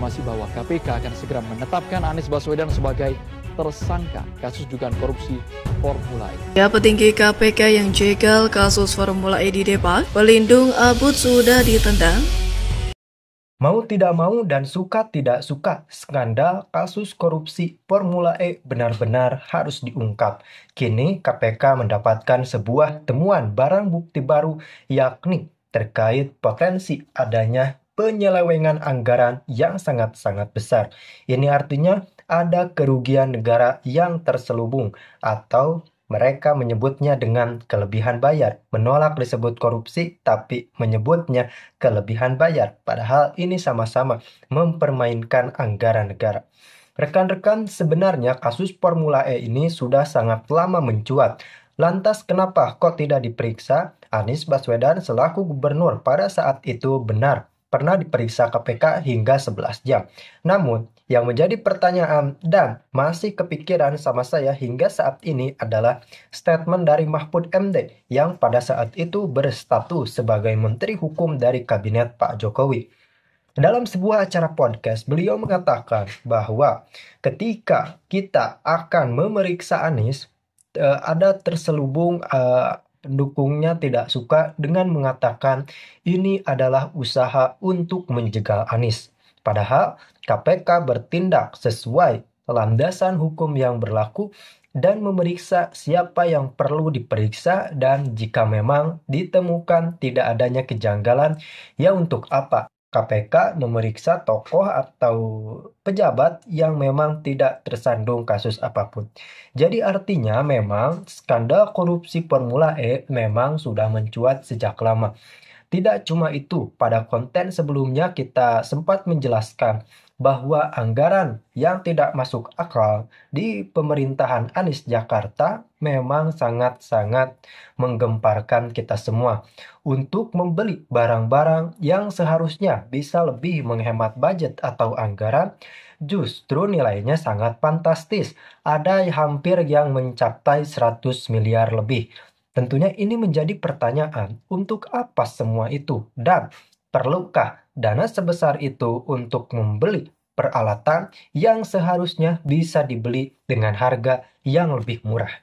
informasi bahwa KPK akan segera menetapkan Anies Baswedan sebagai tersangka kasus dugaan korupsi Formula E. Ya, petinggi KPK yang jegal kasus Formula E di Depok, pelindung Abud sudah ditendang. Mau tidak mau dan suka tidak suka, skandal kasus korupsi Formula E benar-benar harus diungkap. Kini KPK mendapatkan sebuah temuan barang bukti baru, yakni terkait potensi adanya penyelewengan anggaran yang sangat-sangat besar. Ini artinya ada kerugian negara yang terselubung, atau mereka menyebutnya dengan kelebihan bayar. Menolak disebut korupsi, tapi menyebutnya kelebihan bayar. Padahal ini sama-sama mempermainkan anggaran negara. Rekan-rekan, sebenarnya kasus Formula E ini sudah sangat lama mencuat. Lantas kenapa kok tidak diperiksa? Anies Baswedan selaku gubernur pada saat itu benar pernah diperiksa KPK hingga 11 jam. Namun, yang menjadi pertanyaan dan masih kepikiran sama saya hingga saat ini adalah statement dari Mahfud MD yang pada saat itu berstatus sebagai Menteri Hukum dari Kabinet Pak Jokowi. Dalam sebuah acara podcast, beliau mengatakan bahwa ketika kita akan memeriksa Anies, ada terselubung pendukungnya tidak suka dengan mengatakan ini adalah usaha untuk menjegal Anies. Padahal KPK bertindak sesuai landasan hukum yang berlaku dan memeriksa siapa yang perlu diperiksa, dan jika memang ditemukan tidak adanya kejanggalan, ya untuk apa KPK memeriksa tokoh atau pejabat yang memang tidak tersandung kasus apapun. Jadi artinya memang skandal korupsi Formula E memang sudah mencuat sejak lama. Tidak cuma itu, pada konten sebelumnya kita sempat menjelaskan bahwa anggaran yang tidak masuk akal di pemerintahan Anies Jakarta memang sangat-sangat menggemparkan kita semua untuk membeli barang-barang yang seharusnya bisa lebih menghemat budget atau anggaran. Justru nilainya sangat fantastis, ada hampir yang mencapai 100 miliar lebih. Tentunya ini menjadi pertanyaan, untuk apa semua itu? Dan perlukah dana sebesar itu untuk membeli peralatan yang seharusnya bisa dibeli dengan harga yang lebih murah?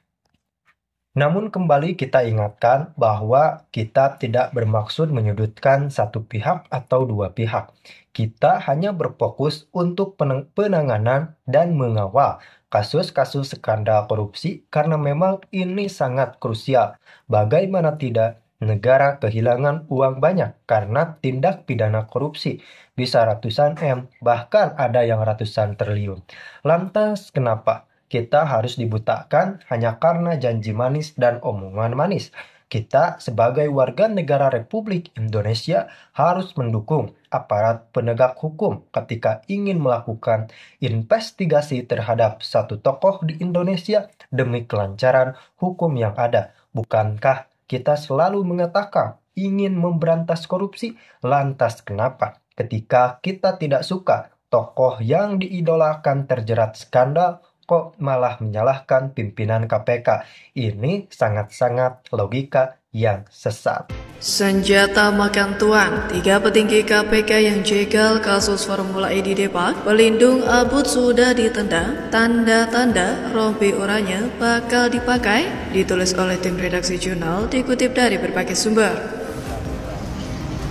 Namun kembali kita ingatkan bahwa kita tidak bermaksud menyudutkan satu pihak atau dua pihak. Kita hanya berfokus untuk penanganan dan mengawal kasus-kasus skandal korupsi karena memang ini sangat krusial. Bagaimana tidak, negara kehilangan uang banyak karena tindak pidana korupsi. Bisa ratusan M, bahkan ada yang ratusan triliun. Lantas kenapa kita harus dibutakan hanya karena janji manis dan omongan manis? Kita sebagai warga negara Republik Indonesia harus mendukung aparat penegak hukum ketika ingin melakukan investigasi terhadap satu tokoh di Indonesia demi kelancaran hukum yang ada. Bukankah kita selalu mengatakan ingin memberantas korupsi? Lantas kenapa ketika kita tidak suka tokoh yang diidolakan terjerat skandal, kok malah menyalahkan pimpinan KPK? Ini sangat-sangat logika yang sesat. Senjata makan tuan, 3 petinggi KPK yang jegal kasus Formula E di Depok, pelindung Abud sudah ditendang, tanda-tanda rompi oranye bakal dipakai, ditulis oleh tim redaksi jurnal, dikutip dari berbagai sumber.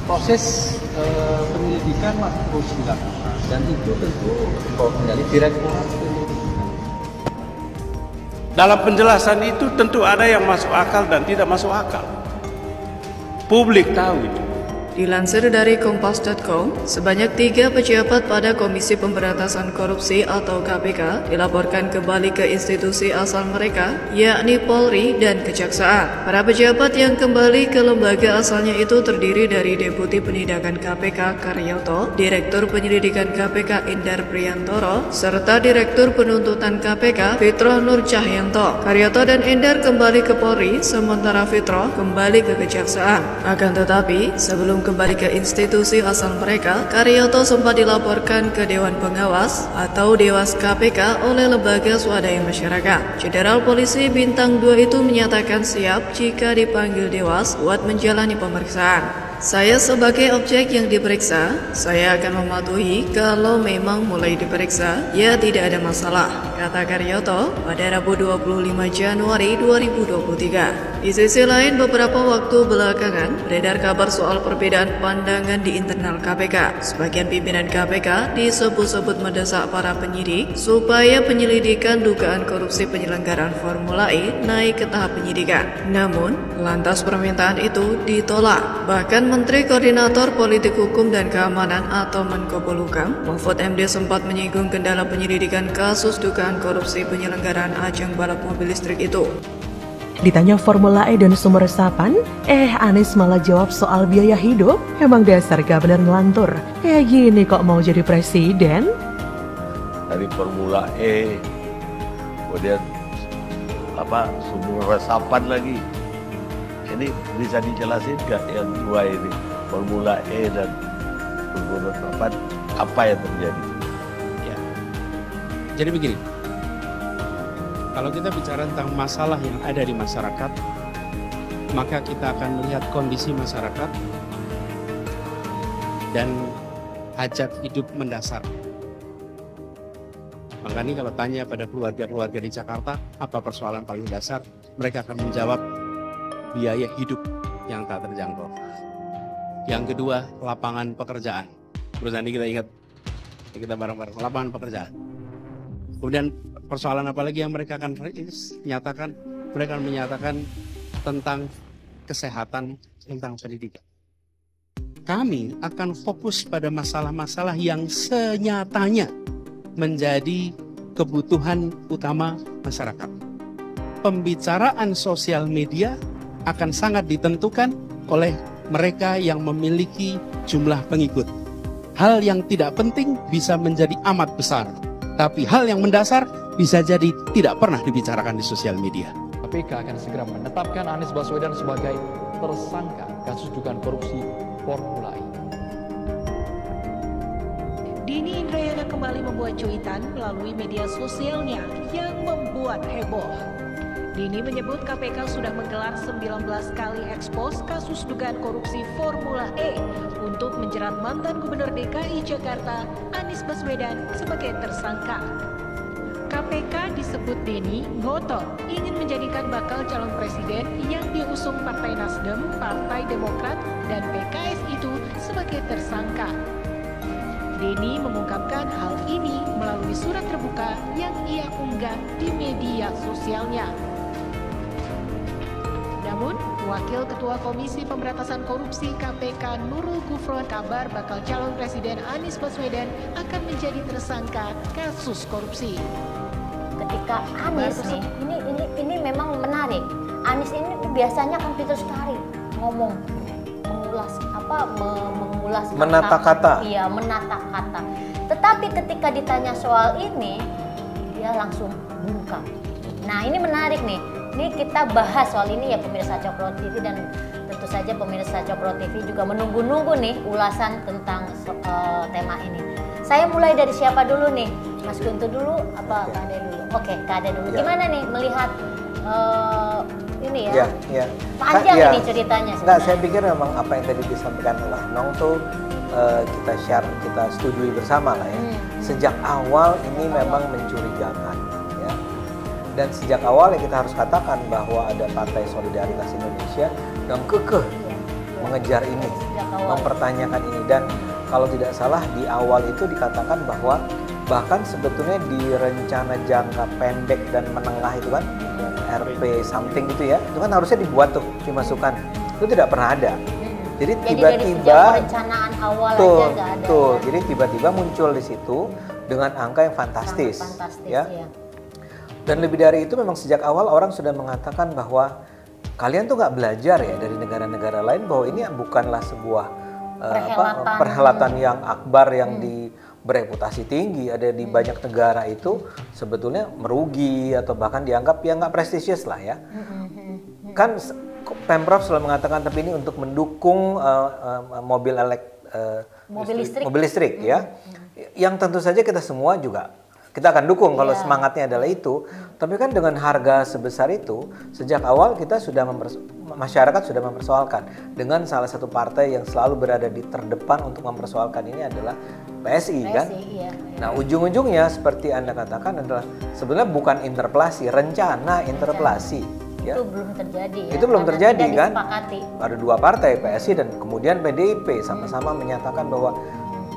Proses penyelidikan masih terus dilakukan dan itu tentu menjadi direktorat penyelidikan. Dalam penjelasan itu tentu ada yang masuk akal dan tidak masuk akal. Publik tahu itu. Dilansir dari Kompas.com, sebanyak 3 pejabat pada Komisi Pemberantasan Korupsi atau KPK dilaporkan kembali ke institusi asal mereka, yakni Polri dan Kejaksaan. Para pejabat yang kembali ke lembaga asalnya itu terdiri dari Deputi Penindakan KPK Karyoto, Direktur Penyelidikan KPK Indar Priyantoro, serta Direktur Penuntutan KPK Fitro Nur Cahyanto. Karyoto dan Indar kembali ke Polri, sementara Fitro kembali ke Kejaksaan. Akan tetapi, sebelum kembali ke institusi asal mereka, Karyoto sempat dilaporkan ke Dewan Pengawas atau Dewas KPK oleh lembaga swadaya masyarakat. Jenderal Polisi Bintang 2 itu menyatakan siap jika dipanggil Dewas buat menjalani pemeriksaan. Saya sebagai objek yang diperiksa, saya akan mematuhi kalau memang mulai diperiksa, ya tidak ada masalah, kata Karyoto pada Rabu 25 Januari 2023. Di sisi lain, beberapa waktu belakangan beredar kabar soal perbedaan pandangan di internal KPK. Sebagian pimpinan KPK disebut-sebut mendesak para penyidik supaya penyelidikan dugaan korupsi penyelenggaraan Formula E naik ke tahap penyidikan. Namun, lantas permintaan itu ditolak. Bahkan Menteri Koordinator Politik Hukum dan Keamanan atau Menko Polhukam, Mahfud MD sempat menyinggung kendala penyelidikan kasus dugaan korupsi penyelenggaraan ajang balap mobil listrik itu. Ditanya Formula E dan sumber resapan, Anies malah jawab soal biaya hidup. Emang dasar gak bener ngelantur. Gini kok mau jadi presiden? Dari Formula E, kemudian sumber resapan lagi. Ini bisa dijelasin nggak yang dua ini, Formula E dan sumber resapan, apa yang terjadi? Ya. Jadi begini, kalau kita bicara tentang masalah yang ada di masyarakat, maka kita akan melihat kondisi masyarakat dan hajat hidup mendasar. Makanya kalau tanya pada keluarga-keluarga di Jakarta, apa persoalan paling dasar, mereka akan menjawab biaya hidup yang tak terjangkau. Yang kedua, lapangan pekerjaan. Terus nanti kita ingat, kita bareng-bareng, lapangan pekerjaan. Kemudian persoalan apa lagi yang mereka akan nyatakan? Mereka akan menyatakan tentang kesehatan, tentang pendidikan. Kami akan fokus pada masalah-masalah yang senyatanya menjadi kebutuhan utama masyarakat. Pembicaraan sosial media akan sangat ditentukan oleh mereka yang memiliki jumlah pengikut. Hal yang tidak penting bisa menjadi amat besar, tapi hal yang mendasar bisa jadi tidak pernah dibicarakan di sosial media. KPK akan segera menetapkan Anies Baswedan sebagai tersangka kasus dugaan korupsi Formula E. Dini Indrayana kembali membuat cuitan melalui media sosialnya yang membuat heboh. Dini menyebut KPK sudah menggelar 19 kali ekspos kasus dugaan korupsi Formula E untuk menjerat mantan Gubernur DKI Jakarta Anies Baswedan sebagai tersangka. KPK disebut Deni ngotot ingin menjadikan bakal calon presiden yang diusung Partai Nasdem, Partai Demokrat, dan PKS itu sebagai tersangka. Deni mengungkapkan hal ini melalui surat terbuka yang ia unggah di media sosialnya. Namun, Wakil Ketua Komisi Pemberantasan Korupsi KPK Nurul Gufron kabar bakal calon presiden Anies Baswedan akan menjadi tersangka kasus korupsi. Ketika Anies nih, ini memang menarik. Anies ini biasanya kan pintar sekali ngomong, mengulas menata kata. Iya, menata kata. Tetapi ketika ditanya soal ini, dia langsung bungkam. Nah, ini menarik nih. Ini kita bahas soal ini ya pemirsa Cokro TV, dan tentu saja pemirsa Cokro TV juga menunggu-nunggu nih ulasan tentang tema ini. Saya mulai dari siapa dulu nih? Mas Guntur dulu apa Kak Ade dulu? Oke, Kak Ade dulu. Gimana nih melihat ini ya? Panjang ini ceritanya. Enggak, saya pikir memang apa yang tadi disampaikan oleh Nong tuh kita share, kita setujui bersama lah ya. Sejak awal ini memang mencurigakan ya. Dan sejak awal ya kita harus katakan bahwa ada Partai Solidaritas Indonesia yang kekeh mengejar ini, mempertanyakan ini. Dan kalau tidak salah di awal itu dikatakan bahwa bahkan sebetulnya di rencana jangka pendek dan menengah itu kan RP something gitu ya, itu kan harusnya dibuat tuh, dimasukkan. Itu tidak pernah ada. Jadi tiba-tiba perencanaan awal aja nggak ada. Tuh, jadi tiba-tiba muncul di situ dengan angka yang fantastis, ya. Dan lebih dari itu memang sejak awal orang sudah mengatakan bahwa kalian tuh nggak belajar ya dari negara-negara lain bahwa ini bukanlah sebuah perhelatan yang akbar yang bereputasi tinggi. Ada di banyak negara itu sebetulnya merugi atau bahkan dianggap ya nggak prestisius lah ya. Kan Pemprov selalu mengatakan tapi ini untuk mendukung mobil listrik ya. Yang tentu saja kita semua juga kita akan dukung kalau Iya. semangatnya adalah itu. Tapi kan dengan harga sebesar itu, sejak awal kita sudah masyarakat sudah mempersoalkan. Dengan salah satu partai yang selalu berada di terdepan untuk mempersoalkan ini adalah PSI kan. Iya. Nah, ujung-ujungnya seperti Anda katakan adalah sebenarnya bukan interpelasi, rencana interpelasi. Ya. Itu belum terjadi ya. Itu belum karena terjadi tidak kan? disepakati. Ada dua partai, PSI dan kemudian PDIP sama-sama menyatakan bahwa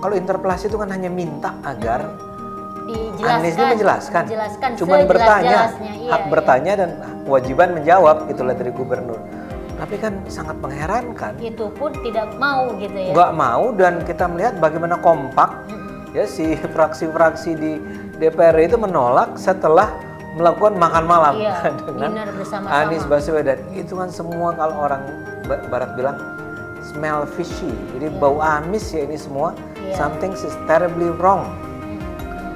kalau interpelasi itu kan hanya minta agar Anies ini menjelaskan, cuman bertanya, hak bertanya dan kewajiban menjawab gitulah dari gubernur. Tapi kan sangat mengherankan. Itu pun tidak mau gitu ya. Nggak mau, dan kita melihat bagaimana kompak ya si fraksi-fraksi di DPR itu menolak setelah melakukan makan malam dengan dinner bersama-sama. Anies Baswedan. Itu kan semua kalau orang Barat bilang smell fishy, jadi bau amis ya ini semua. Something is terribly wrong.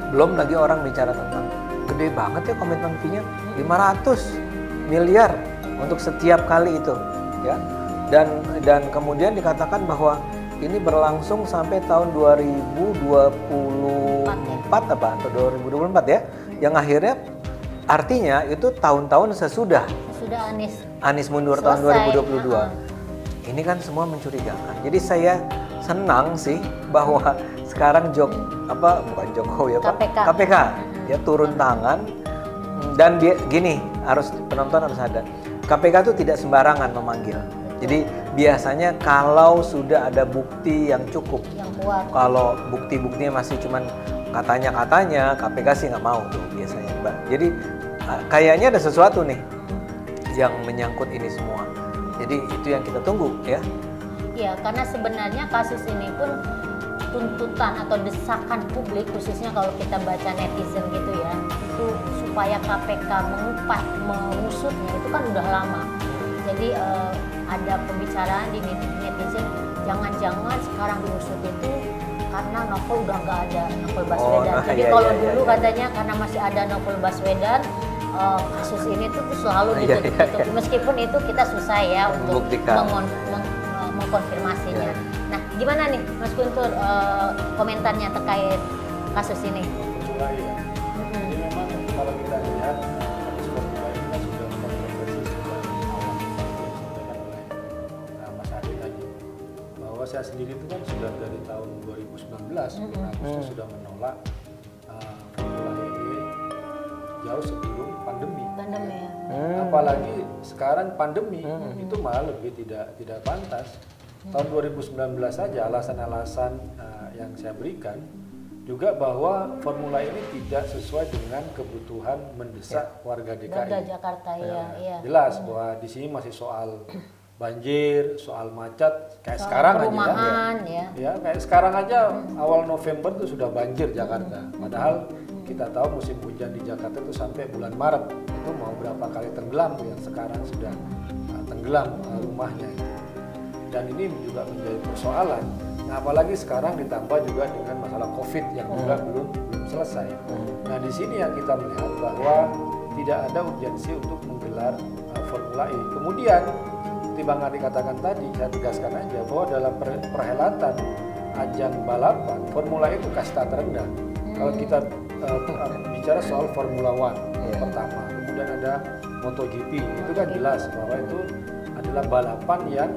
Belum lagi orang bicara tentang gede banget ya komitmen fee-nya 500 miliar untuk setiap kali itu ya. Dan kemudian dikatakan bahwa ini berlangsung sampai tahun 2024 apa atau 2024 ya. Yang akhirnya artinya itu tahun-tahun sesudah Anies mundur tahun 2022. Ini kan semua mencurigakan. Jadi saya senang sih bahwa sekarang bukan Jokowi ya Pak, KPK ya turun tangan, dan dia gini, penonton harus sadar, KPK itu tidak sembarangan memanggil. Jadi biasanya kalau sudah ada bukti yang cukup, yang kuat. Kalau bukti-buktinya masih cuman katanya-katanya, KPK sih nggak mau tuh biasanya Mbak. Jadi kayaknya ada sesuatu nih yang menyangkut ini semua. Jadi itu yang kita tunggu ya. Iya, karena sebenarnya kasus ini pun tuntutan atau desakan publik, khususnya kalau kita baca netizen gitu ya, itu supaya KPK mengusutnya itu kan udah lama. Jadi ada pembicaraan di netizen, jangan-jangan sekarang diusut itu karena novel udah nggak ada, novel Baswedan. Jadi kalau dulu katanya karena masih ada novel Baswedan, kasus ini tuh selalu ditutup. Meskipun itu kita susah ya untuk mengkonfirmasinya. Nah, gimana nih Mas Guntur komentarnya terkait kasus ini? Jadi memang kalau kita lihat kasus Formula E kan sudah kontroversi sejak awal disampaikan oleh Mas Adi tadi, bahwa saya sendiri itu kan sudah dari tahun 2019 Agustus sudah menolak Formula E jauh sebelum pandemi. Ya. Apalagi sekarang pandemi itu malah lebih tidak pantas. Tahun 2019 saja alasan-alasan yang saya berikan juga bahwa formula ini tidak sesuai dengan kebutuhan mendesak warga DKI. Warga Jakarta Jelas bahwa di sini masih soal banjir, soal macet kayak sekarang aja ya. Kayak sekarang aja awal November itu sudah banjir Jakarta. Padahal kita tahu musim hujan di Jakarta itu sampai bulan Maret. Itu mau berapa kali tenggelam yang sekarang sudah tenggelam rumahnya itu. Dan ini juga menjadi persoalan. Nah, apalagi sekarang ditambah juga dengan masalah COVID yang juga belum selesai. Nah, di sini yang kita melihat bahwa tidak ada urgensi untuk menggelar Formula E. Kemudian, seperti Bang Adi katakan tadi, saya tegaskan aja bahwa dalam perhelatan ajang balapan, Formula E itu kasta terendah. Kalau kita bicara soal Formula One pertama, kemudian ada MotoGP, itu kan jelas bahwa itu adalah balapan yang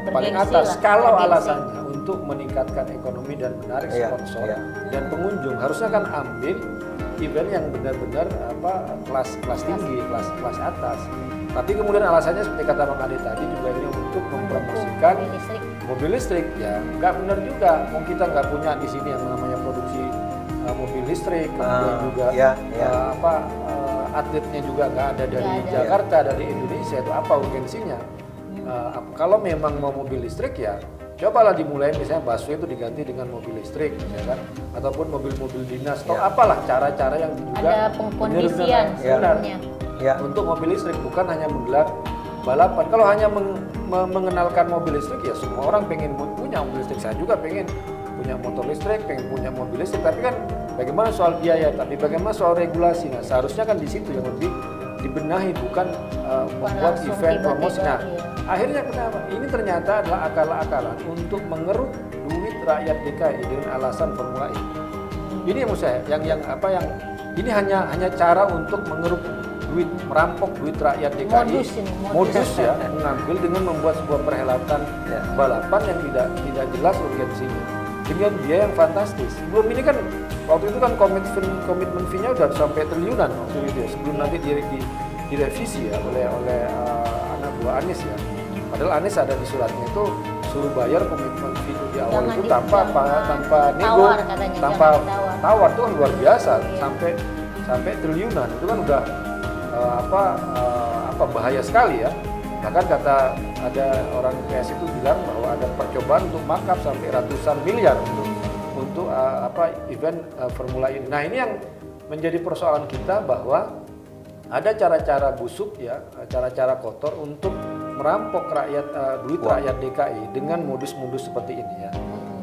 paling atas. Kalau alasannya untuk meningkatkan ekonomi dan menarik sponsor dan pengunjung, harusnya kan ambil event yang benar-benar kelas tinggi, kelas atas. Tapi kemudian alasannya seperti kata Bang Ade tadi juga ini untuk mempromosikan mobil listrik. Ya nggak benar juga. Mau kita nggak punya di sini yang namanya produksi mobil listrik, kemudian juga atletnya juga nggak ada dari Jakarta, dari Indonesia, itu apa urgensinya? Kalau memang mau mobil listrik ya cobalah dimulai misalnya busway itu diganti dengan mobil listrik ya kan, ataupun mobil-mobil dinas atau apalah cara-cara yang juga ada pengkondisian sebenarnya untuk mobil listrik, bukan hanya menggelar balapan. Kalau hanya mengenalkan mobil listrik ya semua orang pengen punya mobil listrik, saya juga pengen punya motor listrik, pengen punya mobil listrik, tapi kan bagaimana soal biaya, tapi bagaimana soal regulasi. Nah, seharusnya kan di situ yang lebih dibenahi, bukan membuat event promosi. Nah, akhirnya kenapa? Ini ternyata adalah akal-akalan untuk mengeruk duit rakyat DKI dengan alasan Formula E. Ini yang menurut saya, yang ini hanya cara untuk mengeruk duit, merampok duit rakyat DKI. Modus ya, mengambil dengan membuat sebuah perhelatan balapan yang tidak jelas urgensinya dengan biaya yang fantastis. Belum ini kan waktu itu kan komitmen fee-nya udah sampai triliunan waktu itu ya, sebelum nanti direvisi ya oleh anak buah Anies ya. Padahal Anies ada di suratnya itu suruh bayar komitmen fee itu di awal itu tanpa nego, tanpa tawar, itu kan luar biasa sampai triliunan. Itu kan udah bahaya sekali ya. Bahkan kata ada orang PS itu bilang bahwa ada percobaan untuk markup sampai ratusan miliar untuk event Formula E. Nah, ini yang menjadi persoalan kita, bahwa ada cara-cara busuk ya, cara-cara kotor untuk merampok duit rakyat DKI dengan modus-modus seperti ini ya.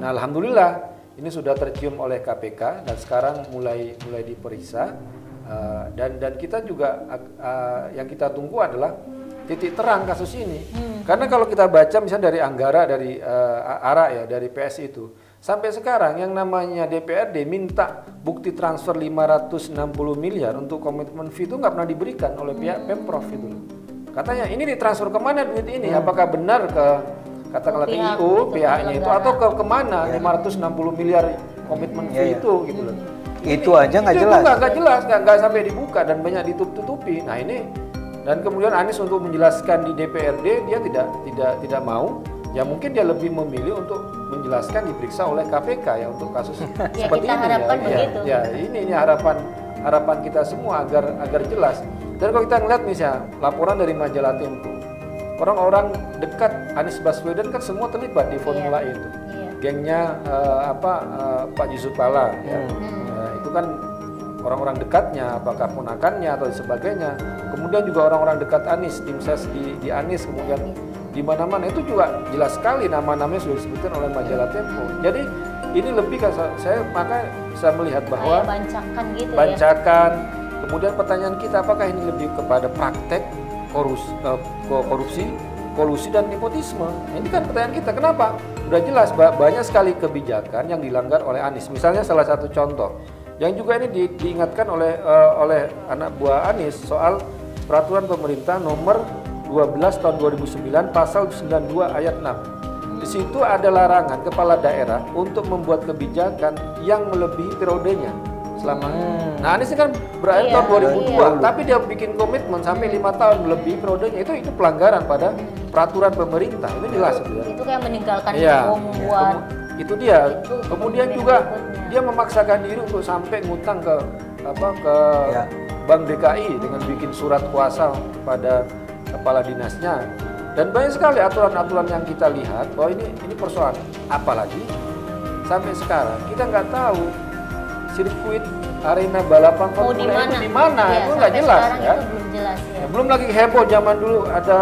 Nah, alhamdulillah ini sudah tercium oleh KPK dan sekarang mulai diperiksa. Dan kita juga yang kita tunggu adalah titik terang kasus ini. Karena kalau kita baca misalnya dari Anggara, dari ARA ya, dari PSI itu, sampai sekarang yang namanya DPRD minta bukti transfer 560 miliar untuk komitmen fee itu nggak pernah diberikan oleh pihak Pemprov itu. Katanya ini ditransfer kemana duit ini? Apakah benar ke katakanlah ke IO pihaknya itu, atau kemana 560 miliar komitmen fee itu gitu loh. Itu aja nggak jelas. Nggak jelas, nggak sampai dibuka dan banyak ditutup-tutupi. Nah ini, dan kemudian Anies untuk menjelaskan di DPRD dia tidak mau. Ya mungkin dia lebih memilih untuk menjelaskan diperiksa oleh KPK ya untuk kasus seperti kita ini harapkan ya. begitu. Ya ini harapan kita semua agar jelas. Dan kalau kita ngeliat misalnya laporan dari majalah Tempo, orang-orang dekat Anies Baswedan kan semua terlibat di Formula E itu. Gengnya Pak Yusuf Kalla ya. Itu kan orang-orang dekatnya, apakah ponakannya atau sebagainya. Kemudian juga orang-orang dekat Anies, tim ses di Anies, kemudian di mana-mana itu juga jelas sekali nama-namanya sudah disebutkan oleh majalah Tempo. Jadi ini lebih saya melihat bahwa bancakan gitu bancakan. Kemudian pertanyaan kita, apakah ini lebih kepada praktek korupsi, kolusi dan nepotisme? Ini kan pertanyaan kita. Kenapa? Udah jelas banyak sekali kebijakan yang dilanggar oleh Anies. Misalnya salah satu contoh yang juga ini diingatkan oleh anak buah Anies soal peraturan pemerintah nomor 12 tahun 2009 pasal 92 ayat 6. Di situ ada larangan kepala daerah untuk membuat kebijakan yang melebihi periodenya selama. Nah, Anies ini kan berakhir tahun 2002, tapi dia bikin komitmen sampai 5 tahun melebihi periodenya. Itu pelanggaran pada peraturan pemerintah. Itu jelas itu ya. Itu kayak meninggalkan membuat itu dia. Kemudian juga dia memaksakan diri untuk sampai ngutang ke Bank DKI dengan bikin surat kuasa kepada kepala dinasnya. Dan banyak sekali aturan-aturan yang kita lihat bahwa ini persoalan. Apalagi sampai sekarang kita nggak tahu sirkuit arena balapan Formula E di mana, itu nggak jelas ya. Itu belum jelas ya. Belum lagi heboh zaman dulu ada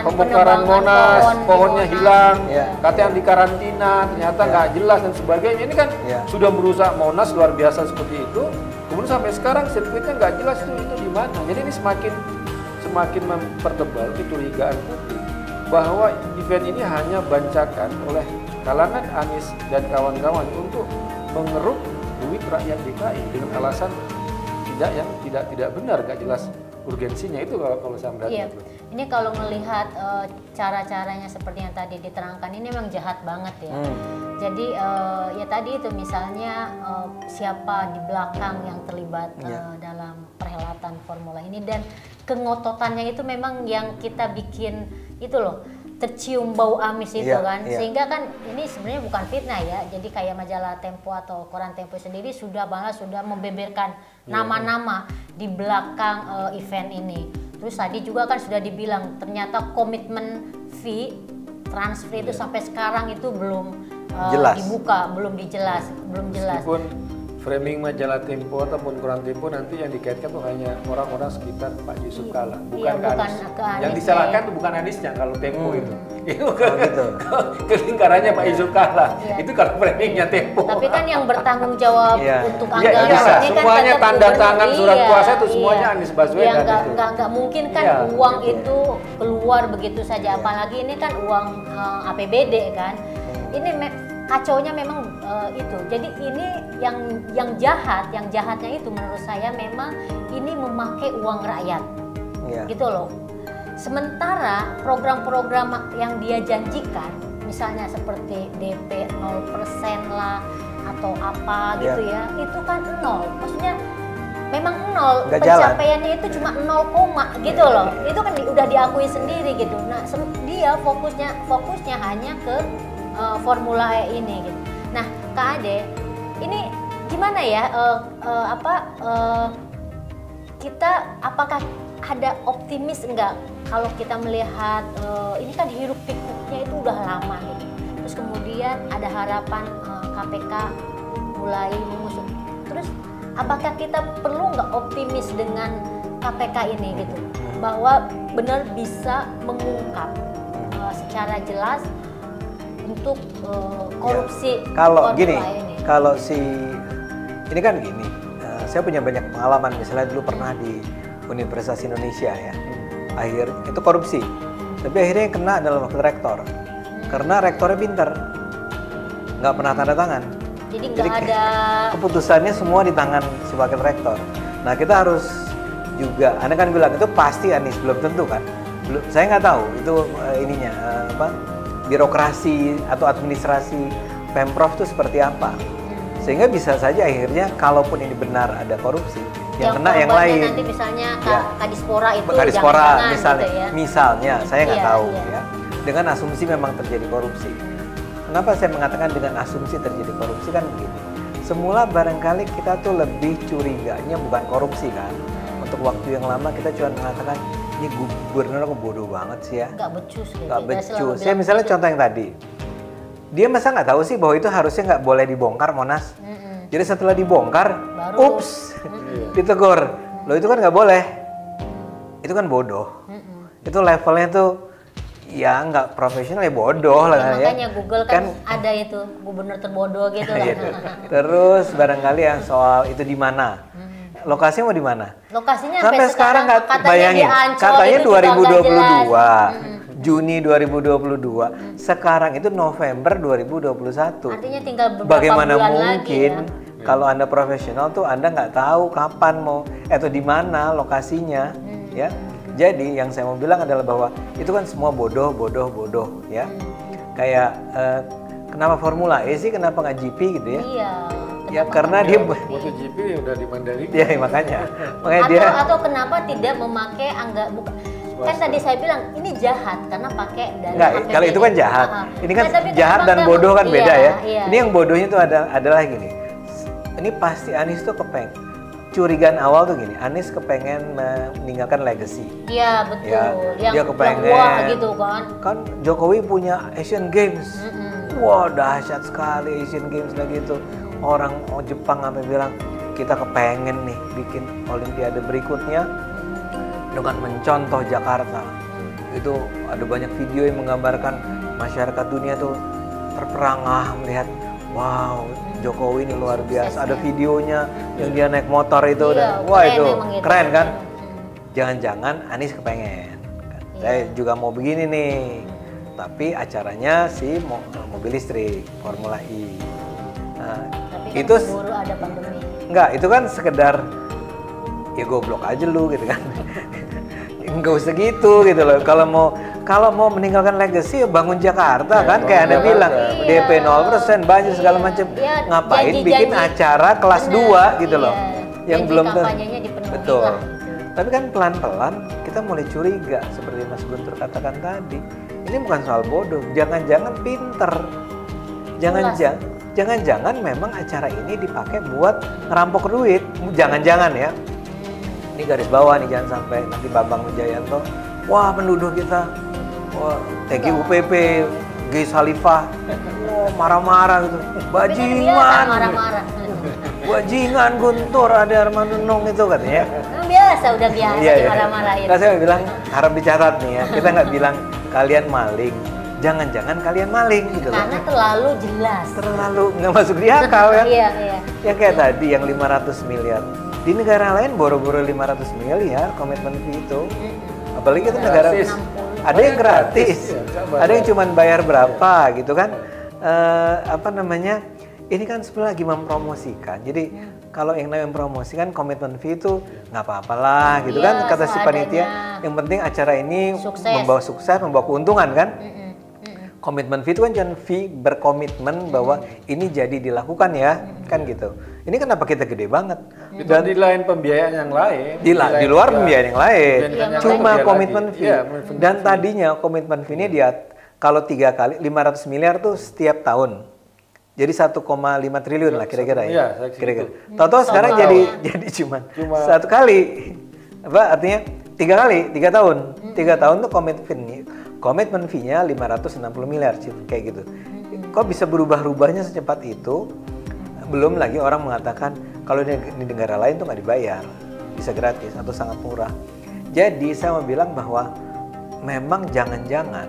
pembongkaran Monas, pohonnya hilang, katanya yang dikarantina, ternyata nggak jelas dan sebagainya. Ini kan sudah merusak Monas luar biasa seperti itu. Kemudian sampai sekarang sirkuitnya nggak jelas itu di mana. Jadi ini semakin mempertebal kecurigaan publik bahwa event ini hanya bancakan oleh kalangan Anies dan kawan-kawan untuk mengeruk duit rakyat DKI dengan alasan tidak benar, gak jelas urgensinya. Itu kalau saya melihat. Ini kalau melihat cara-caranya seperti yang tadi diterangkan, ini memang jahat banget ya. Jadi ya tadi itu misalnya siapa di belakang yang terlibat dalam perhelatan Formula ini, dan kengototannya itu memang yang kita bikin itu loh, tercium bau amis itu kan, sehingga kan ini sebenarnya bukan fitnah ya. Jadi kayak majalah Tempo atau koran Tempo sendiri sudah membeberkan nama-nama di belakang event ini. Terus tadi juga kan sudah dibilang ternyata komitmen fee transfer itu sampai sekarang itu belum dibuka, belum jelas. Meskipun framing majalah Tempo ataupun koran Tempo nanti yang dikaitkan tuh hanya orang-orang sekitar Pak Yusuf Kalla, bukan Anies. Yang disalahkan tuh bukan Aniesnya kalau Tempo itu. Itu ke lingkarannya Pak Yusuf Kalla. Itu kalau framingnya Tempo. Tapi kan yang bertanggung jawab untuk anggaran ini semuanya kan tanda tangan surat kuasa itu semuanya Anies Baswedan. Nggak mungkin kan uang itu keluar begitu saja, apalagi ini kan uang APBD kan. Ini kacaunya memang itu. Jadi ini yang jahatnya itu menurut saya memang ini memakai uang rakyat, gitu loh. Sementara program-program yang dia janjikan, misalnya seperti DP 0% lah atau apa gitu ya, itu kan 0. Maksudnya memang 0, pencapaiannya itu cuma 0, gitu loh. Itu kan udah diakui sendiri gitu. Nah, dia fokusnya hanya ke Formula E ini gitu. Nah, Kak Ade, ini gimana ya? Kita apakah ada optimis enggak kalau kita melihat ini kan hiruk pikuknya itu udah lama gitu. Terus kemudian ada harapan KPK mulai mengusut. Terus apakah kita perlu nggak optimis dengan KPK ini gitu, bahwa benar bisa mengungkap secara jelas untuk korupsi kalau gini, ini? Kalau ini kan gini, saya punya banyak pengalaman, misalnya dulu pernah di Universitas Indonesia ya, itu korupsi, tapi akhirnya yang kena adalah wakil rektor, karena rektornya pinter, nggak pernah tanda tangan. Jadi nggak ada keputusannya semua di tangan si wakil rektor. Nah kita harus juga, Anda kan bilang itu pasti Anies, belum tentu kan? Saya nggak tahu itu birokrasi atau administrasi Pemprov itu seperti apa. Sehingga bisa saja akhirnya kalaupun ini benar ada korupsi, yang kena yang lain. Nanti misalnya Kadispora itu Kadispora misalnya, gitu ya. Misalnya saya nggak tahu ya. Dengan asumsi memang terjadi korupsi. Kenapa saya mengatakan dengan asumsi terjadi korupsi kan begini. Semula barangkali kita tuh lebih curiganya bukan korupsi kan. Untuk waktu yang lama kita cuma mengatakan ini gubernur kok bodoh banget sih ya. Nggak becus gitu. Nggak becus. Saya misalnya contoh yang tadi. Dia masa nggak tahu sih bahwa itu harusnya nggak boleh dibongkar Monas. Jadi setelah dibongkar, ups, ditegur. Loh itu kan nggak boleh. Itu kan bodoh. Itu levelnya tuh ya nggak profesional, ya bodoh lah ya. Makanya Google kan ada itu gubernur terbodoh gitu lah. Terus barangkali yang soal itu di mana? Lokasinya mau di mana? Lokasinya sampai sekarang nggak bayangin. Katanya 2022. Juni 2022. Sekarang itu November 2021. Artinya tinggal beberapa bagaimana bulan mungkin lagi ya? Kalau Anda profesional tuh Anda nggak tahu kapan mau atau di mana lokasinya, ya. Jadi yang saya mau bilang adalah bahwa itu kan semua bodoh ya. Kayak kenapa Formula E sih, kenapa nggak GP gitu ya? Iya. Ya karena dia MotoGP udah di Mandalika. Ya makanya atau kenapa tidak memakai kan tadi saya bilang ini jahat karena pakai dana. Enggak, kalau itu kan jahat. Ini kan jahat dan bodoh kan beda ya. Ini yang bodohnya itu adalah gini. Ini pasti Anies tuh curigaan awal tuh gini, Anies kepengen meninggalkan legacy. Iya betul. Ya, dia kepengen. Wah gitu kan. Kan Jokowi punya Asian Games. Wah dahsyat sekali Asian Games lagi itu. Orang Jepang sampai bilang kita kepengen nih bikin Olimpiade berikutnya dengan mencontoh Jakarta. Itu ada banyak video yang menggambarkan masyarakat dunia tuh terperangah melihat, wow Jokowi ini luar biasa. Ada videonya yang dia naik motor itu, wah itu keren kan. Jangan-jangan Anies kepengen. Saya juga mau begini nih, tapi acaranya si mobil listrik Formula E. Nah, tapi itu kan ada pandemi. Enggak, itu kan sekedar ya goblok aja lu gitu kan. Enggak usah gitu loh. Kalau mau meninggalkan legacy ya bangun Jakarta kan, kayak Anda bilang DP 0%, banjir segala macam. Ngapain bikin acara kelas 2 gitu loh. Yang belum betul. Tapi kan pelan-pelan kita mulai curiga seperti Mas Guntur katakan tadi. Ini bukan soal bodoh, jangan-jangan pinter. Jangan-jangan memang acara ini dipakai buat ngerampok duit. Jangan-jangan ya. Ini garis bawah nih, jangan sampai nanti Bambang Wijayanto, wah penduduk kita, wah TGUPP, G Salifah, wah marah-marah gitu, bajingan Guntur, ada Armando Nong itu katanya. Biasa, udah biasa marah-marahin. Nah, saya bilang harap dicatat nih ya, kita nggak bilang kalian maling, jangan-jangan kalian maling gitu loh. Karena terlalu jelas. Terlalu nggak masuk di akal ya. Iya. Yang kayak tadi yang 500 miliar. Di negara lain boro-boro 500 miliar komitmen fee itu. Apalagi itu negara ada yang gratis, ada yang cuma bayar berapa gitu kan. ini kan sebenarnya lagi mempromosikan. Jadi kalau yang namanya mempromosikan komitmen fee itu nggak apa-apalah gitu kan kata si panitia. Yang penting acara ini membawa sukses, membawa keuntungan kan. Komitmen fee itu kan jangan fee berkomitmen bahwa ini jadi dilakukan ya, kan gitu. Ini kenapa kita gede banget? Dan di lain pembiayaan yang lain. Di luar pembiayaan yang lain. Cuma komitmen fee. Dan fee. tadinya komitmen fee ini dia kalau 3 kali 500 miliar tuh setiap tahun. Jadi 1,5 triliun lah kira-kira ya. Kira-kira. Tahu-tahu sekarang jadi cuma 1 kali. Apa artinya 3 kali, 3 tahun. 3 tahun tuh komitmen fee-nya 560 miliar kayak gitu. Kok bisa berubah-ubahnya secepat itu? Belum lagi orang mengatakan kalau di negara lain tuh nggak dibayar, bisa gratis atau sangat murah. Jadi saya mau bilang bahwa memang jangan-jangan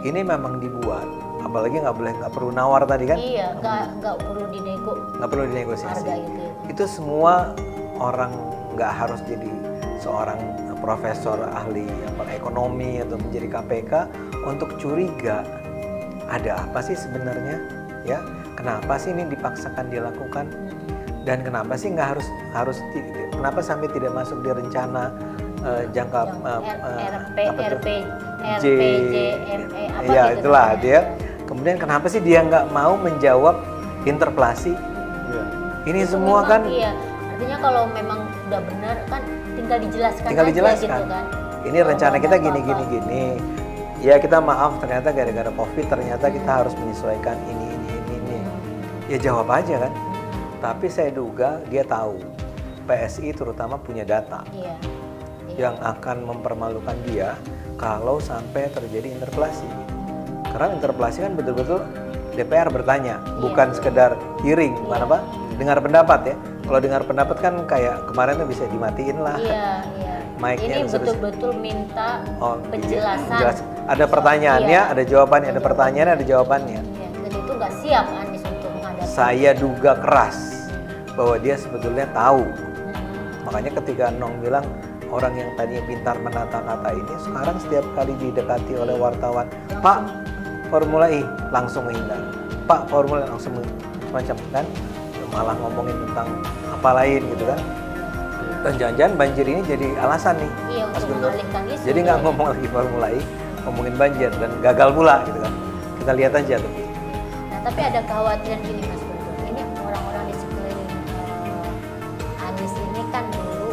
ini memang dibuat, apalagi nggak perlu nawar tadi kan? Iya, nggak perlu dinego. Nggak perlu dinegosiasi. Harga itu semua orang nggak harus jadi seorang profesor ahli ekonomi atau menjadi KPK untuk curiga ada apa sih sebenarnya, ya? Kenapa sih ini dipaksakan dilakukan? Dan kenapa sih nggak harus kenapa sampai tidak masuk di rencana jangka RPJME apa ya gitu itulah dia. Kemudian kenapa sih dia nggak mau menjawab interpelasi? Ini itu semua kan? Iya, artinya kalau memang udah benar kan tinggal dijelaskan. Gitu kan. Ini rencana kita gini. Ya kita maaf ternyata gara-gara COVID ternyata kita harus menyesuaikan ini. Ya jawab aja kan. Tapi saya duga dia tahu PSI terutama punya data yang akan mempermalukan dia kalau sampai terjadi interpelasi. Karena interpelasi kan betul-betul DPR bertanya, bukan sekedar hearing, bukan apa? Dengar pendapat ya. Kalau dengar pendapat kan kayak kemarin tuh bisa dimatiin lah. Mic-nya ini betul-betul minta penjelasan. Ada pertanyaannya, ada jawabannya, ada pertanyaannya, ada jawabannya. Dan itu nggak siap Anies untuk menghadapi. Saya duga keras bahwa dia sebetulnya tahu. Makanya ketika Nong bilang orang yang tadinya pintar menata kata ini sekarang setiap kali didekati oleh wartawan, Pak Formula E langsung menghindar, Pak Formula E langsung macam kan, malah ngomongin tentang apa lain gitu kan. Dan jangan-jangan banjir ini jadi alasan nih, untuk mengalihkan isu. Jadi nggak ngomong lagi Formula E, ngomongin banjir dan gagal pula gitu kan. Kita lihat aja tuh. Nah tapi ada kekhawatiran gini Mas Guntur, ini orang-orang di sekeliling Anies ini kan dulu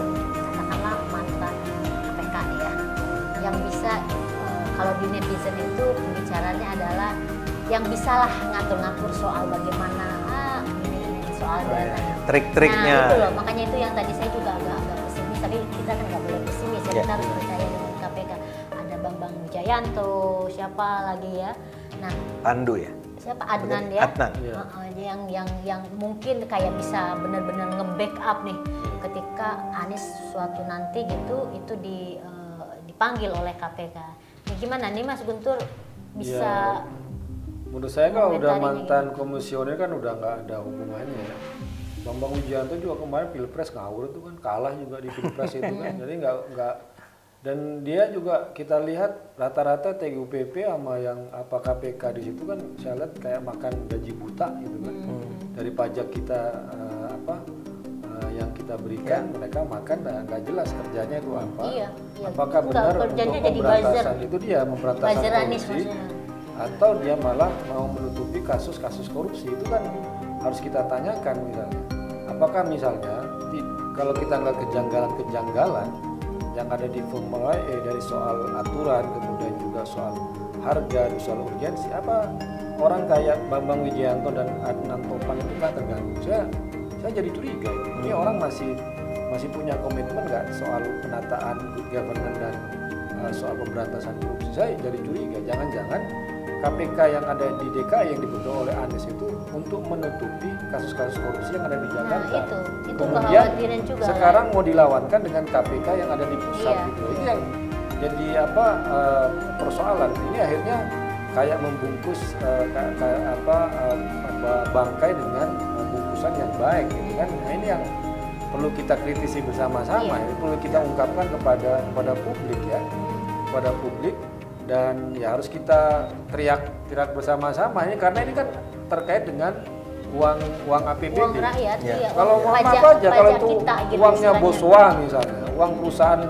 katakanlah mantan KPK ya, yang bisa kalau di netizen itu pembicaranya adalah yang bisalah ngatur-ngatur soal bagaimana soal dana. Trik-triknya. Nah itu loh, makanya itu yang tadi saya juga agak pesimis, tapi kita kan nggak boleh pesimis ya, kita harus percaya dengan KPK. Ada Bambang Wijayanto, siapa lagi ya? Nah, Pandu ya? Siapa? Adnan ya? Adnan. Yang mungkin kayak bisa benar-benar nge-backup nih ketika Anies suatu nanti gitu itu dipanggil oleh KPK. Nah, gimana nih Mas Guntur bisa? Menurut saya kalau udah mantan komisioner kan udah nggak ada hubungannya ya. Bambang Wijayanto juga kemarin pilpres ngawur tuh kan, kalah juga di pilpres itu kan. Jadi nggak dan dia juga kita lihat rata-rata TGUPP sama yang KPK di situ kan saya lihat kayak makan gaji buta gitu kan. Dari pajak kita yang kita berikan mereka makan nggak jelas kerjanya itu apa. Apakah benar untuk pemberantasan itu dia memberantasan korupsi? Atau dia malah mau menutupi kasus-kasus korupsi, itu kan harus kita tanyakan misalnya. Apakah misalnya kalau kita nggak kejanggalan-kejanggalan yang ada di Formula E dari soal aturan, kemudian juga soal harga, soal urgensi, apa orang kayak Bambang Wijayanto dan Adnan Topan itu kan terganggu? Saya jadi curiga ini orang masih punya komitmen nggak soal penataan good governance dan soal pemberantasan korupsi? Saya jadi curiga, jangan-jangan KPK yang ada di DKI yang dibentuk oleh Anies itu untuk menutupi kasus-kasus korupsi yang ada di Jakarta. Nah, itu kemudian juga sekarang mau dilawankan dengan KPK yang ada di pusat gitu. Ini yang jadi persoalan. Ini akhirnya kayak membungkus bangkai dengan bungkusan yang baik gitu kan. Nah, ini yang perlu kita kritisi bersama-sama. Ini perlu kita ungkapkan kepada publik ya, kepada publik. Dan ya harus kita teriak bersama-sama ini karena ini kan terkait dengan uang APBD. Uang rakyat, iya. Kalau mau Pajak- apa aja, kalau pajak itu kita gitu uangnya istilahnya. Boswa misalnya, uang perusahaan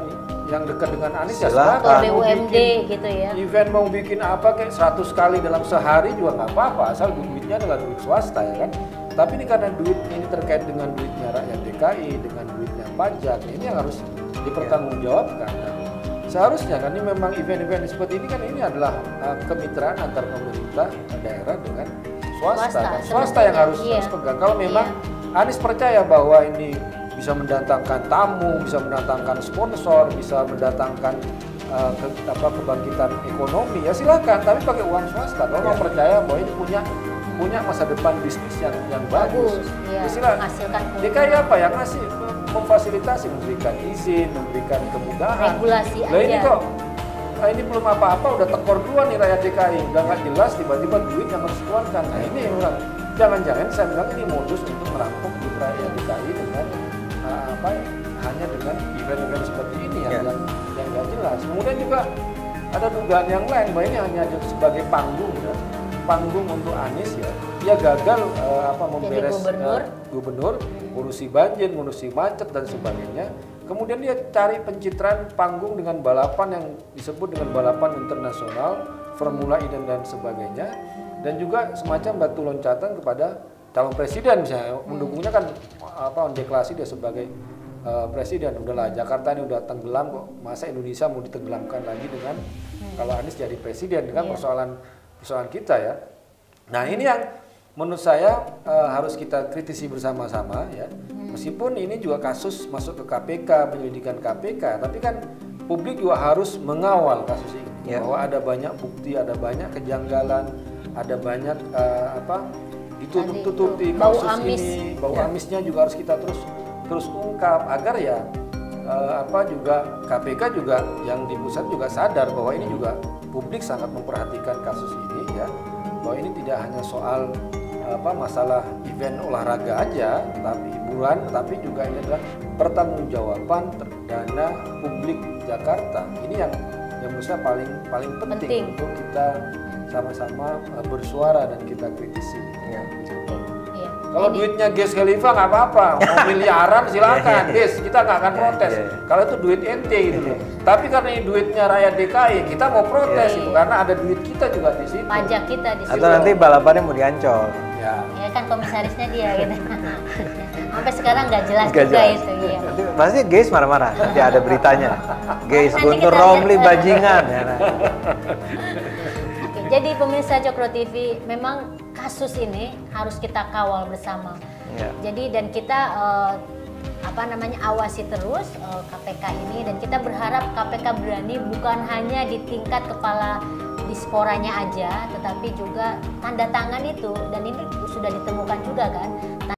yang dekat dengan Anies ya Atau silakan. Mau BUMD bikin gitu ya. event, mau bikin apa kayak 100 kali dalam sehari juga nggak apa-apa, asal duitnya adalah duit swasta ya kan. Tapi ini karena duit ini terkait dengan duitnya rakyat DKI, dengan duitnya pajak, ini yang harus dipertanggungjawabkan. Nah, seharusnya kan ini memang event-event seperti ini kan ini adalah kemitraan antar pemerintah daerah dengan swasta. Kan? Swasta yang harus pegang. Kalau memang Anies percaya bahwa ini bisa mendatangkan tamu, bisa mendatangkan sponsor, bisa mendatangkan kebangkitan ekonomi, ya silakan. Tapi pakai uang swasta. Kalau mau percaya bahwa ini punya masa depan bisnis yang bagus. Ya silakan. DKI apa yang ngasih? Memfasilitasi, memberikan izin, memberikan kemudahan. Regulasi Nah ini aja. kok ini belum apa-apa udah tekor duluan nih rakyat DKI, udah nggak jelas tiba-tiba duit yang harus dikeluarkan. Nah ini orang jangan-jangan saya bilang ini modus untuk merampok duit rakyat DKI dengan hanya dengan event-event seperti ini yang nggak jelas. Kemudian juga ada dugaan yang lain bahwa ini hanya sebagai panggung ya. Panggung untuk Anies ya, dia gagal memberes gubernur, ngurusi banjir, ngurusi macet dan sebagainya. Kemudian dia cari pencitraan panggung dengan balapan yang disebut dengan balapan internasional, Formula E dan sebagainya, dan juga semacam batu loncatan kepada calon presiden misalnya. Mendukungnya kan deklarasi dia sebagai presiden. Udahlah, Jakarta ini udah tenggelam kok, masa Indonesia mau ditenggelamkan lagi dengan kalau Anies jadi presiden dengan persoalan kita ya. Nah ini yang menurut saya harus kita kritisi bersama-sama ya. Meskipun ini juga kasus masuk ke KPK, penyelidikan KPK, tapi kan publik juga harus mengawal kasus ini. Bahwa ada banyak bukti, ada banyak kejanggalan, ada banyak ditutup-tutupi kasus ini. Bau amisnya juga harus kita terus ungkap agar ya juga KPK juga yang di pusat juga sadar bahwa ini juga publik sangat memperhatikan kasus ini ya, bahwa ini tidak hanya soal masalah event olahraga aja, tapi hiburan, tapi juga ini adalah pertanggungjawaban dana publik Jakarta. Ini yang menurut saya paling penting untuk kita sama-sama bersuara dan kita kritisi. Ya. Kalau duitnya Ges Khalifa nggak apa-apa, mau miliaran silakan, Ges, kita nggak akan protes. Kalau itu duit ente gitu loh. Tapi karena ini duitnya rakyat DKI, kita mau protes itu karena ada duit kita juga di situ. Pajak kita di situ. Atau nanti balapannya mau diancol. Ya kan komisarisnya dia gitu. Sampai sekarang nggak jelas juga itu. Iya. Pasti Ges marah-marah, nanti ada beritanya. Ges Guntur Romli bajingan. Jadi pemirsa Cokro TV, memang kasus ini harus kita kawal bersama. Jadi dan kita awasi terus KPK ini, dan kita berharap KPK berani bukan hanya di tingkat kepala disporanya aja, tetapi juga tanda tangan itu, dan ini sudah ditemukan juga kan.